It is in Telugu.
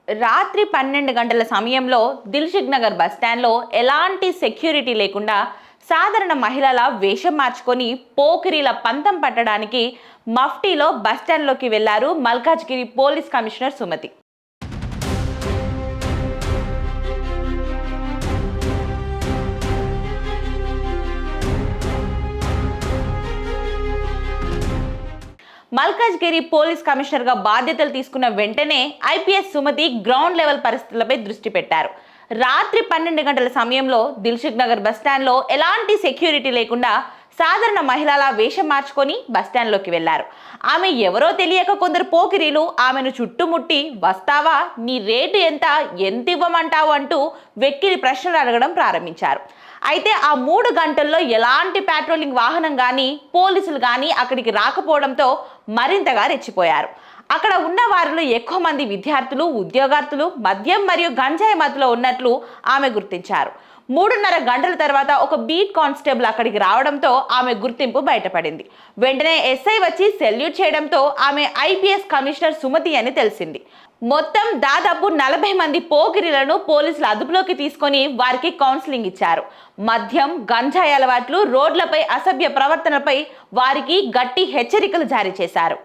రాత్రి 12 గంటల సమయంలో దిల్సుఖ్ నగర్ బస్టాండ్లో ఎలాంటి సెక్యూరిటీ లేకుండా సాధారణ మహిళల వేషం మార్చుకొని పోకిరీల పంతం పట్టడానికి మఫ్టీలో బస్టాండ్లోకి వెళ్లారు Malkajgiri police commissioner Sumathi. Malkajgiri police కమిషనర్గా బాధ్యతలు తీసుకున్న వెంటనే ఐపీఎస్ సుమతి గ్రౌండ్ లెవెల్ పరిస్థితులపై దృష్టి పెట్టారు. రాత్రి 12 గంటల సమయంలో దిల్సుఖ్ నగర్ బస్టాండ్లో ఎలాంటి సెక్యూరిటీ లేకుండా సాధారణ మహిళల వేషం మార్చుకొని బస్టాండ్లోకి వెళ్లారు. ఆమె ఎవరో తెలియక కొందరు పోకిరీలు ఆమెను చుట్టుముట్టి వస్తావా, నీ రేటు ఎంత ఇవ్వమంటావు అంటూ వెక్కిలి ప్రశ్నలు అడగడం ప్రారంభించారు. అయితే ఆ 3 గంటల్లో ఎలాంటి పెట్రోలింగ్ వాహనం కానీ పోలీసులు కానీ అక్కడికి రాకపోవడంతో మరింతగా రెచ్చిపోయారు. అక్కడ ఉన్న వారిలో ఎక్కువ మంది విద్యార్థులు, ఉద్యోగార్థులు మద్యం మరియు గంజాయి మత్తులో ఉన్నట్లు ఆమె గుర్తించారు. 3:30 గంటల తర్వాత ఒక బీట్ కానిస్టేబుల్ అక్కడికి రావడంతో ఆమె గుర్తింపు బయటపడింది. వెంటనే ఎస్ఐ వచ్చి సెల్యూట్ చేయడంతో ఆమె ఐపీఎస్ కమిషనర్ సుమతి అని తెలిసింది. మొత్తం దాదాపు 40 మంది పోకిరీలను పోలీసులు అదుపులోకి తీసుకొని వారికి కౌన్సిలింగ్ ఇచ్చారు. మద్యం, గంజాయి అలవాట్లు, రోడ్లపై అసభ్య ప్రవర్తనపై వారికి గట్టి హెచ్చరికలు జారీ చేశారు.